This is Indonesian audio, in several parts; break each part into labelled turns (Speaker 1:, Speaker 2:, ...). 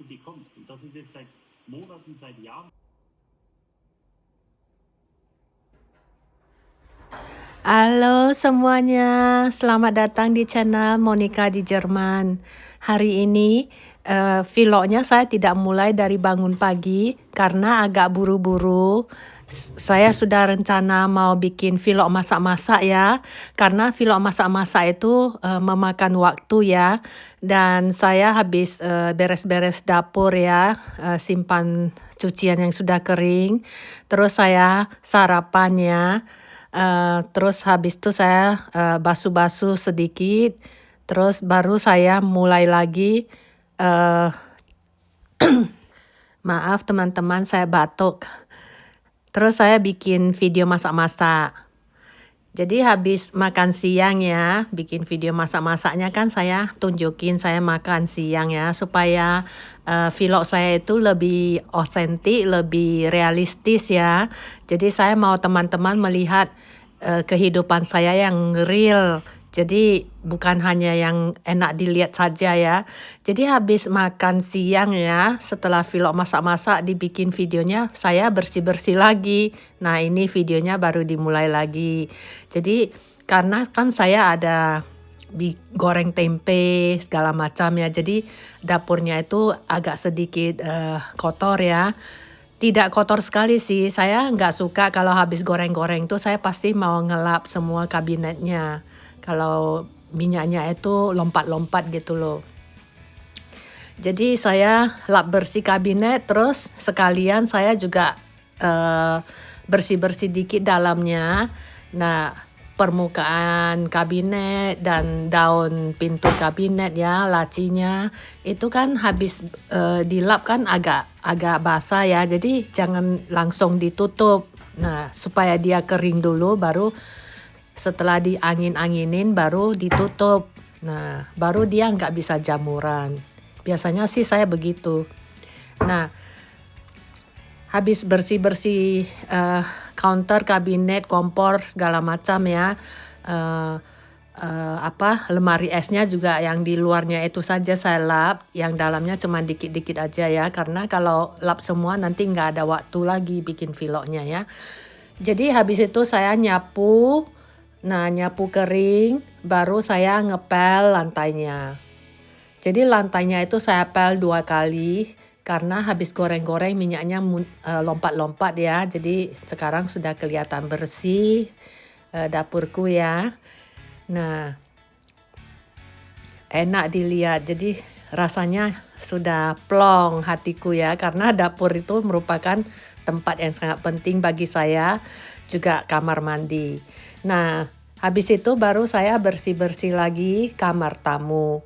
Speaker 1: bekommst. Und das ist jetzt seit Monaten, seit Jahren.
Speaker 2: Halo semuanya, selamat datang di channel Monica di Jerman. Hari ini vlognya saya tidak mulai dari bangun pagi karena agak buru-buru. Saya sudah rencana mau bikin vlog masak-masak ya, karena vlog masak-masak itu memakan waktu ya. Dan saya habis beres-beres dapur ya, simpan cucian yang sudah kering. Terus saya sarapan ya. Terus habis itu saya basuh-basuh sedikit, terus baru saya mulai lagi. Maaf teman-teman, saya batuk. Terus saya bikin video masak-masak. Jadi habis makan siang ya, bikin video masak-masaknya kan saya tunjukin saya makan siang ya, supaya vlog saya itu lebih otentik, lebih realistis ya. Jadi saya mau teman-teman melihat kehidupan saya yang real. Jadi bukan hanya yang enak dilihat saja ya. Jadi habis makan siang ya, setelah vlog masak-masak dibikin videonya, saya bersih-bersih lagi. Nah ini videonya baru dimulai lagi. Jadi karena kan saya ada goreng tempe segala macam ya. Jadi dapurnya itu agak sedikit kotor ya. Tidak kotor sekali sih, saya nggak suka kalau habis goreng-goreng tuh saya pasti mau ngelap semua kabinetnya. Kalau minyaknya itu lompat-lompat gitu loh. Jadi saya lap bersih kabinet, terus sekalian saya juga bersih-bersih dikit dalamnya. Nah, permukaan kabinet dan daun pintu kabinet ya, lacinya itu kan habis dilap kan agak basah ya. Jadi jangan langsung ditutup. Nah, supaya dia kering dulu, baru setelah diangin-anginin baru ditutup. Nah, baru dia nggak bisa jamuran. Biasanya sih saya begitu. Nah, habis bersih-bersih counter, kabinet, kompor segala macam ya. Lemari esnya juga yang di luarnya itu saja saya lap, yang dalamnya cuma dikit-dikit aja ya. Karena kalau lap semua nanti nggak ada waktu lagi bikin vlognya ya. Jadi habis itu saya nyapu. Nah, nyapu kering, baru saya ngepel lantainya. Jadi lantainya itu saya pel 2 kali, karena habis goreng-goreng minyaknya lompat-lompat ya. Jadi sekarang sudah kelihatan bersih dapurku ya. Nah, enak dilihat, jadi rasanya sudah plong hatiku ya. Karena dapur itu merupakan tempat yang sangat penting bagi saya, juga kamar mandi. Nah, habis itu baru saya bersih-bersih lagi kamar tamu.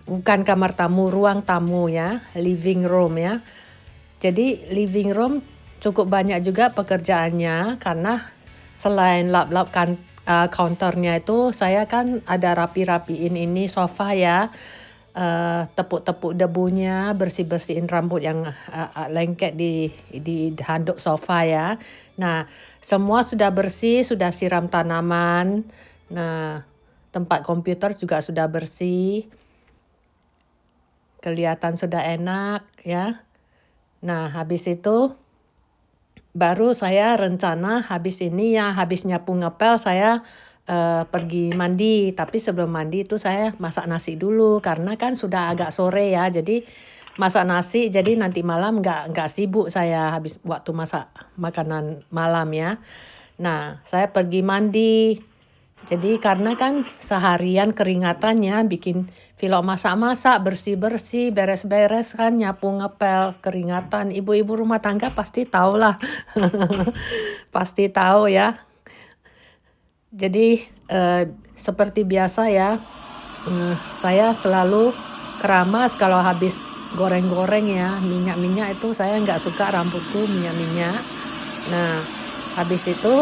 Speaker 2: Bukan kamar tamu, ruang tamu ya, living room ya. Jadi living room cukup banyak juga pekerjaannya, karena selain lap-lap counternya itu, saya kan ada rapi-rapiin ini sofa ya. Tepuk-tepuk debunya, bersih-bersihin rambut yang lengket di handuk sofa ya. Nah, semua sudah bersih, sudah siram tanaman. Nah, tempat komputer juga sudah bersih. Kelihatan sudah enak ya. Nah, habis itu baru saya rencana habis ini ya, habis nyapu ngepel saya pergi mandi. Tapi sebelum mandi itu saya masak nasi dulu, karena kan sudah agak sore ya. Jadi masak nasi, jadi nanti malam nggak sibuk saya habis waktu masak makanan malam ya. Nah, saya pergi mandi. Jadi karena kan seharian keringatannya bikin vlog masak-masak, bersih-bersih, beres-beres kan, nyapu ngepel, keringatan. Ibu-ibu rumah tangga pasti tahu lah. Pasti tahu ya. Jadi seperti biasa ya, saya selalu keramas kalau habis goreng-goreng ya. Minyak-minyak itu saya nggak suka, rambutku minyak-minyak. Nah, habis itu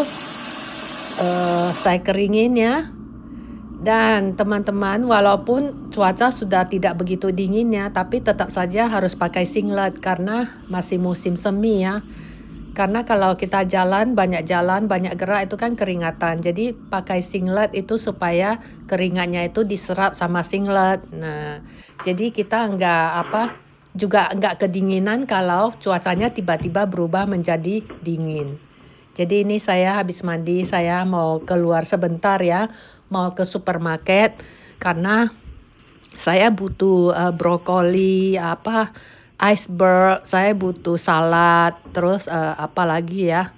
Speaker 2: saya keringin ya. Dan teman-teman, walaupun cuaca sudah tidak begitu dingin ya, tapi tetap saja harus pakai singlet karena masih musim semi ya. Karena kalau kita jalan, banyak gerak itu kan keringatan. Jadi pakai singlet itu supaya keringatnya itu diserap sama singlet. Nah, jadi kita juga nggak kedinginan kalau cuacanya tiba-tiba berubah menjadi dingin. Jadi ini saya habis mandi, saya mau keluar sebentar ya, mau ke supermarket karena saya butuh brokoli, iceberg, saya butuh salad, terus apa lagi ya?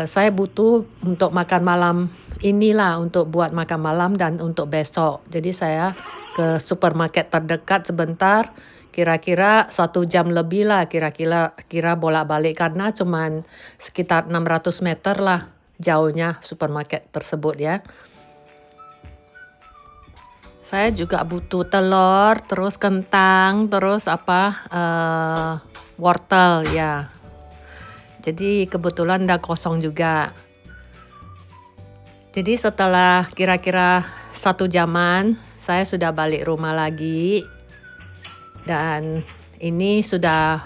Speaker 2: Saya butuh untuk makan malam inilah untuk buat makan malam dan untuk besok. Jadi saya ke supermarket terdekat sebentar, kira-kira 1 jam lebih lah kira-kira bolak-balik karena cuman sekitar 600 meter lah jauhnya supermarket tersebut ya. Saya juga butuh telur, terus kentang, terus wortel ya. Jadi kebetulan udah kosong juga. Jadi setelah kira-kira 1 jaman, saya sudah balik rumah lagi. Dan ini sudah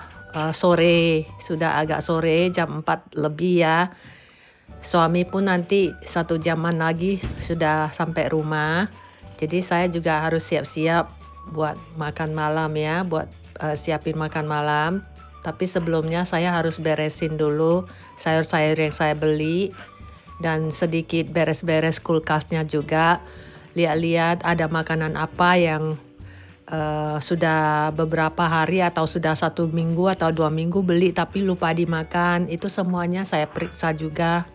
Speaker 2: sore, sudah agak sore, jam 4 lebih ya. Suami pun nanti 1 jaman lagi sudah sampai rumah. Jadi saya juga harus siap-siap buat makan malam ya, buat siapin makan malam. Tapi sebelumnya saya harus beresin dulu sayur-sayur yang saya beli dan sedikit beres-beres kulkasnya juga. Lihat-lihat ada makanan apa yang sudah beberapa hari atau sudah 1 minggu atau 2 minggu beli tapi lupa dimakan. Itu semuanya saya periksa juga.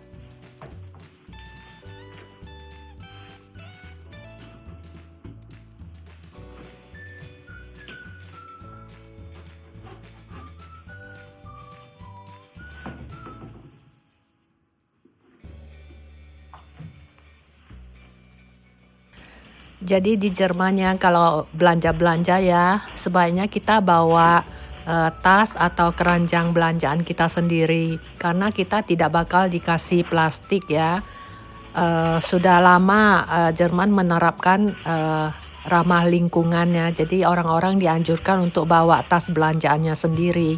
Speaker 2: Jadi di Jermannya kalau belanja-belanja ya, sebaiknya kita bawa tas atau keranjang belanjaan kita sendiri. Karena kita tidak bakal dikasih plastik ya. Sudah lama Jerman menerapkan ramah lingkungannya. Jadi orang-orang dianjurkan untuk bawa tas belanjaannya sendiri.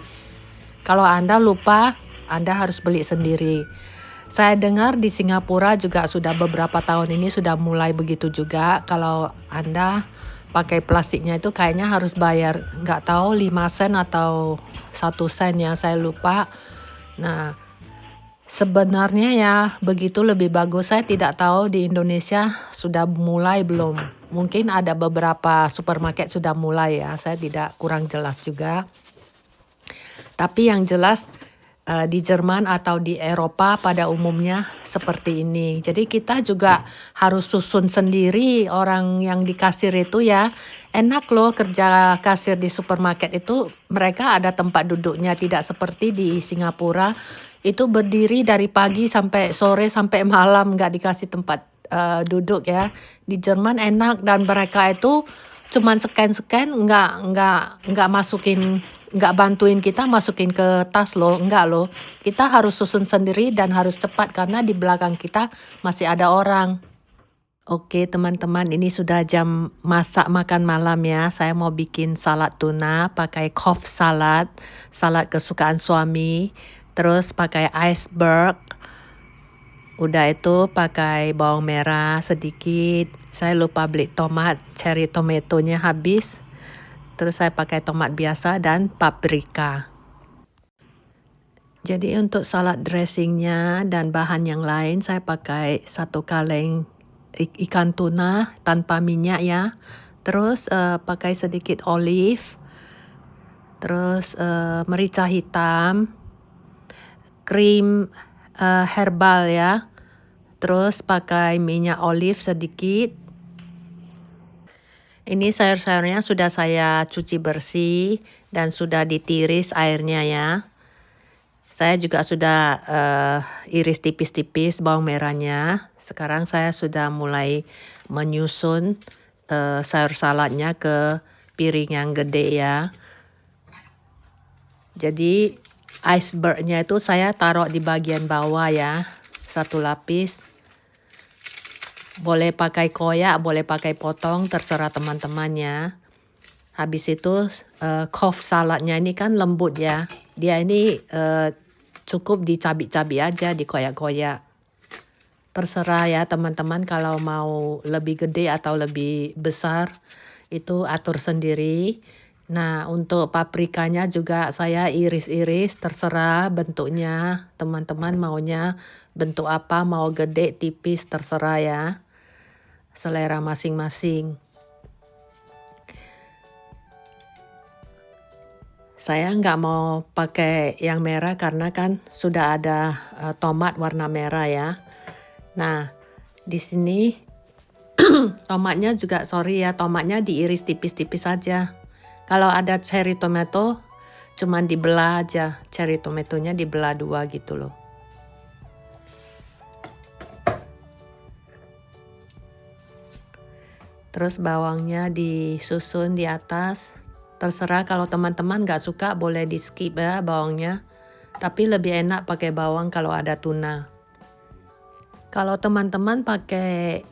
Speaker 2: Kalau Anda lupa, Anda harus beli sendiri. Saya dengar di Singapura juga sudah beberapa tahun ini sudah mulai begitu juga. Kalau Anda pakai plastiknya itu kayaknya harus bayar, nggak tahu 5 sen atau 1 sen ya, saya lupa. Nah, sebenarnya ya begitu lebih bagus. Saya tidak tahu di Indonesia sudah mulai belum. Mungkin ada beberapa supermarket sudah mulai ya, saya tidak kurang jelas juga. Tapi yang jelas di Jerman atau di Eropa pada umumnya seperti ini. Jadi kita juga harus susun sendiri orang yang di kasir itu ya. Enak loh kerja kasir di supermarket itu, mereka ada tempat duduknya, tidak seperti di Singapura. Itu berdiri dari pagi sampai sore sampai malam nggak dikasih tempat duduk ya. Di Jerman enak dan mereka itu cuman scan nggak masukin, nggak bantuin kita masukin ke tas loh, enggak loh. Kita harus susun sendiri dan harus cepat karena di belakang kita masih ada orang. Oke teman-teman, ini sudah jam masak makan malam ya. Saya mau bikin salad tuna pakai Cobb salad, salad kesukaan suami. Terus pakai iceberg. Udah itu pakai bawang merah sedikit. Saya lupa beli tomat, cherry tomatonya habis. Terus saya pakai tomat biasa dan paprika. Jadi untuk salad dressingnya dan bahan yang lain saya pakai 1 kaleng ikan tuna tanpa minyak ya. Terus pakai sedikit olive. Terus merica hitam. Krim herbal ya. Terus pakai minyak olive sedikit. Ini sayur-sayurnya sudah saya cuci bersih dan sudah ditiris airnya ya. Saya juga sudah iris tipis-tipis bawang merahnya. Sekarang saya sudah mulai menyusun sayur saladnya ke piring yang gede ya. Jadi icebergnya itu saya taruh di bagian bawah ya. 1 lapis. Boleh pakai koyak, boleh pakai potong, terserah teman-temannya. Habis itu Cobb saladnya ini kan lembut ya. Dia ini cukup dicabik-cabik aja, dikoyak-koyak. Terserah ya teman-teman kalau mau lebih gede atau lebih besar, itu atur sendiri. Nah, untuk paprikanya juga saya iris-iris, terserah bentuknya. Teman-teman maunya bentuk apa, mau gede, tipis, terserah ya. Selera masing-masing. Saya nggak mau pakai yang merah karena kan sudah ada tomat warna merah ya. Nah, di sini tomatnya juga tomatnya diiris tipis-tipis saja. Kalau ada cherry tomato, cuman dibelah aja. Cherry tomatonya dibelah 2 gitu loh. Terus bawangnya disusun di atas. Terserah kalau teman-teman nggak suka boleh di skip ya bawangnya. Tapi lebih enak pakai bawang kalau ada tuna. Kalau teman-teman pakai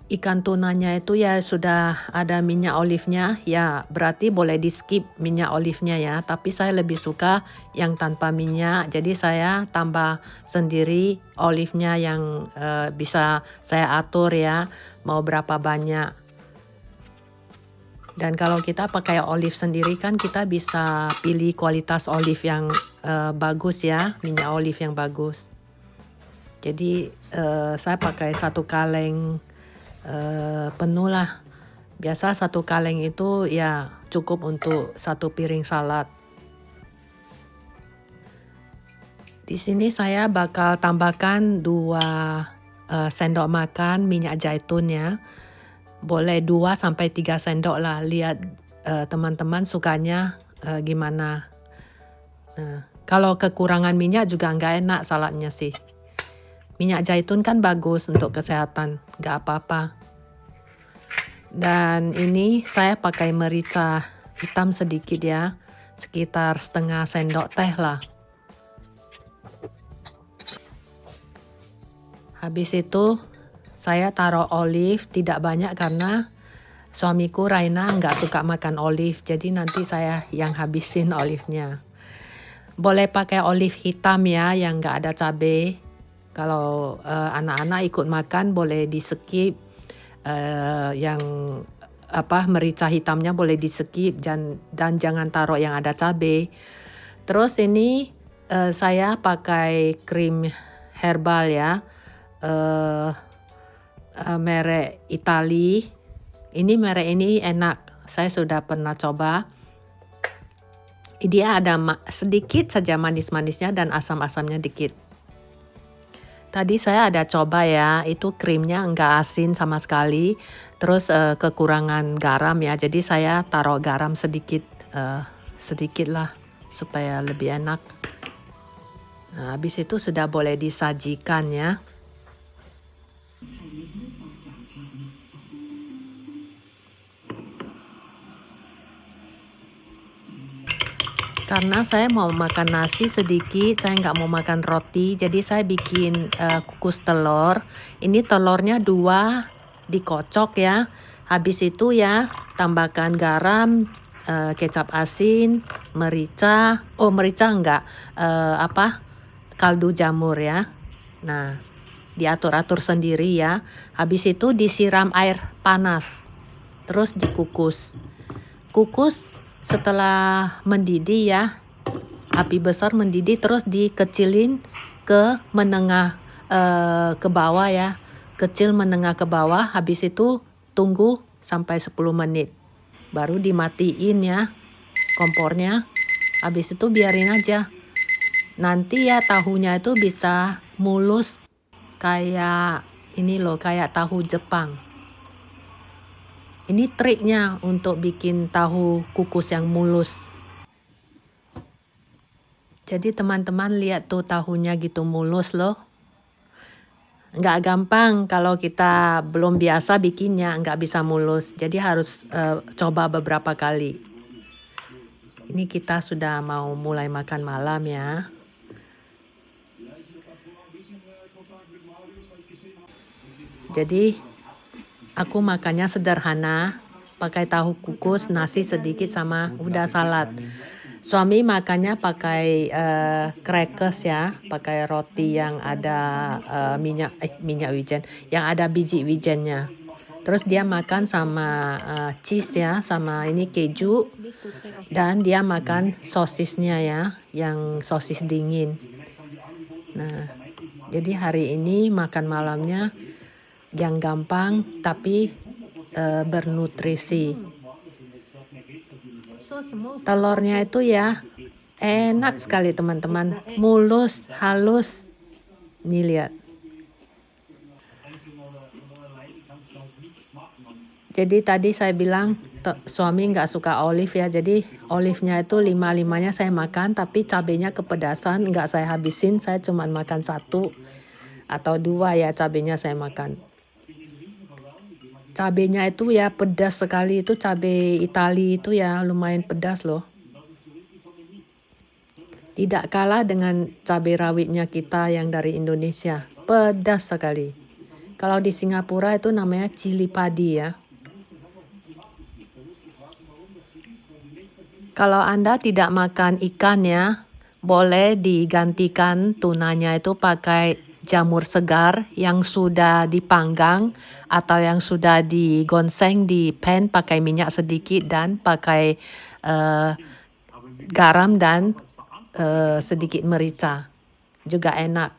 Speaker 2: ikan tunanya itu ya sudah ada minyak olivnya, ya berarti boleh di skip minyak olivnya ya. Tapi saya lebih suka yang tanpa minyak, jadi saya tambah sendiri olivnya yang bisa saya atur ya, mau berapa banyak. Dan kalau kita pakai olive sendiri kan kita bisa pilih kualitas olive yang bagus ya, minyak olive yang bagus. Jadi saya pakai 1 kaleng penuh lah. Biasa 1 kaleng itu ya cukup untuk 1 piring salad. Di sini saya bakal tambahkan 2 sendok makan minyak zaitun ya. Boleh 2 sampai 3 sendok lah, lihat teman-teman sukanya gimana. Nah, kalau kekurangan minyak juga nggak enak saladnya sih. Minyak zaitun kan bagus untuk kesehatan, nggak apa-apa. Dan ini saya pakai merica hitam sedikit ya, sekitar setengah sendok teh lah. Habis itu saya taruh olive, tidak banyak karena suamiku Raina nggak suka makan olive, jadi nanti saya yang habisin olivenya. Boleh pakai olive hitam ya, yang nggak ada cabai. Kalau anak-anak ikut makan boleh di skip, yang merica hitamnya boleh di skip dan jangan taruh yang ada cabai. Terus ini saya pakai krim herbal ya, merek Itali. Ini merek ini enak, saya sudah pernah coba. Dia ada sedikit saja manis-manisnya dan asam-asamnya dikit. Tadi saya ada coba ya, itu krimnya enggak asin sama sekali. Terus kekurangan garam ya, jadi saya taruh garam sedikit lah supaya lebih enak. Nah, habis itu sudah boleh disajikan ya. Karena saya mau makan nasi sedikit, saya nggak mau makan roti, jadi saya bikin kukus telur. Ini telurnya 2 dikocok ya. Habis itu ya tambahkan garam, kecap asin, merica. Oh merica enggak, kaldu jamur ya. Nah diatur-atur sendiri ya. Habis itu disiram air panas, terus dikukus. Kukus setelah mendidih ya, api besar mendidih, terus dikecilin ke menengah ke bawah ya, kecil menengah ke bawah. Habis itu tunggu sampai 10 menit, baru dimatiin ya kompornya. Habis itu biarin aja, nanti ya tahunya itu bisa mulus kayak ini loh, kayak tahu Jepang. Ini triknya untuk bikin tahu kukus yang mulus. Jadi teman-teman lihat tuh tahunya gitu mulus loh. Nggak gampang kalau kita belum biasa bikinnya, nggak bisa mulus. Jadi harus coba beberapa kali. Ini kita sudah mau mulai makan malam ya. Jadi aku makannya sederhana, pakai tahu kukus, nasi sedikit sama udah salad. Suami makannya pakai crackers ya, pakai roti yang ada minyak wijen, yang ada biji wijennya. Terus dia makan sama cheese ya, sama ini keju. Dan dia makan sosisnya ya, yang sosis dingin. Nah, jadi hari ini makan malamnya yang gampang tapi bernutrisi. Telurnya itu ya enak sekali teman-teman, mulus, halus. Nih lihat. Jadi tadi saya bilang suami nggak suka olive ya, jadi olive-nya itu 5-5-nya saya makan, tapi cabenya kepedasan, nggak saya habisin, saya cuma makan 1 atau 2 ya cabenya saya makan. Cabenya itu ya pedas sekali, itu cabai Itali itu ya lumayan pedas loh. Tidak kalah dengan cabai rawitnya kita yang dari Indonesia, pedas sekali. Kalau di Singapura itu namanya cili padi ya. Kalau Anda tidak makan ikan ya, boleh digantikan tunanya itu pakai jamur segar yang sudah dipanggang atau yang sudah digonseng di pan pakai minyak sedikit dan pakai garam dan sedikit merica. Juga enak.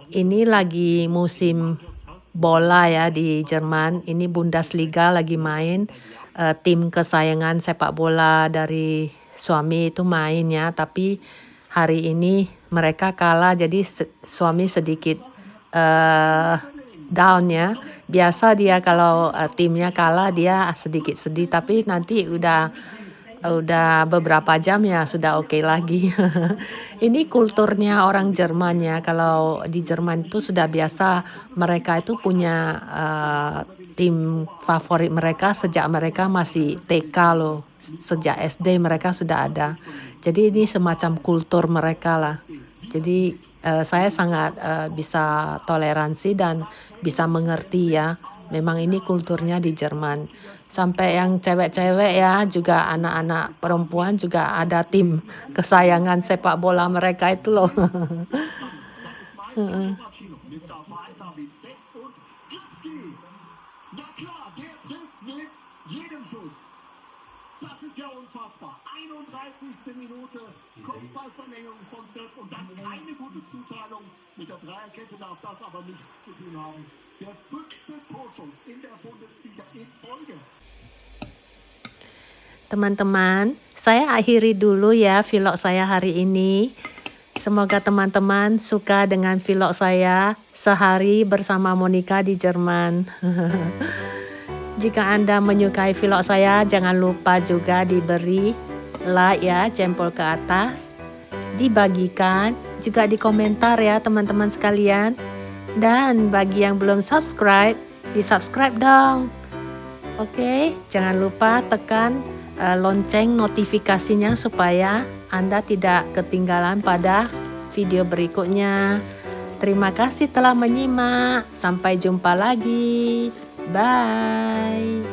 Speaker 2: Ini lagi musim bola ya di Jerman. Ini Bundesliga lagi main. Tim kesayangan sepak bola dari suami itu main ya, tapi hari ini mereka kalah, jadi suami sedikit down ya. Biasa dia kalau timnya kalah dia sedikit sedih, tapi nanti udah beberapa jam ya sudah oke lagi. Ini kulturnya orang Jerman ya. Kalau di Jerman itu sudah biasa, mereka itu punya tim favorit mereka sejak mereka masih TK loh. Sejak SD mereka sudah ada. Jadi ini semacam kultur mereka lah. Jadi saya sangat bisa toleransi dan bisa mengerti ya. Memang ini kulturnya di Jerman. Sampai yang cewek-cewek ya, juga anak-anak perempuan juga ada tim kesayangan sepak bola mereka itu loh.
Speaker 3: Das ist ja unfassbar. 31. Minute, Kopfballverlängerung von Setz und dann keine gute Zuteilung. Mit der Dreierkette darf das aber nichts zu tun haben. Der 5. Torschuss in der Bundesliga in Folge.
Speaker 2: Teman-teman, saya akhiri dulu ya vlog saya hari ini. Semoga teman-teman suka dengan vlog saya sehari bersama Monica di Jerman. Jika Anda menyukai vlog saya, jangan lupa juga diberi like ya, jempol ke atas. Dibagikan, juga di komentar ya teman-teman sekalian. Dan bagi yang belum subscribe, di-subscribe dong. Oke, jangan lupa tekan lonceng notifikasinya supaya Anda tidak ketinggalan pada video berikutnya. Terima kasih telah menyimak. Sampai jumpa lagi. Bye.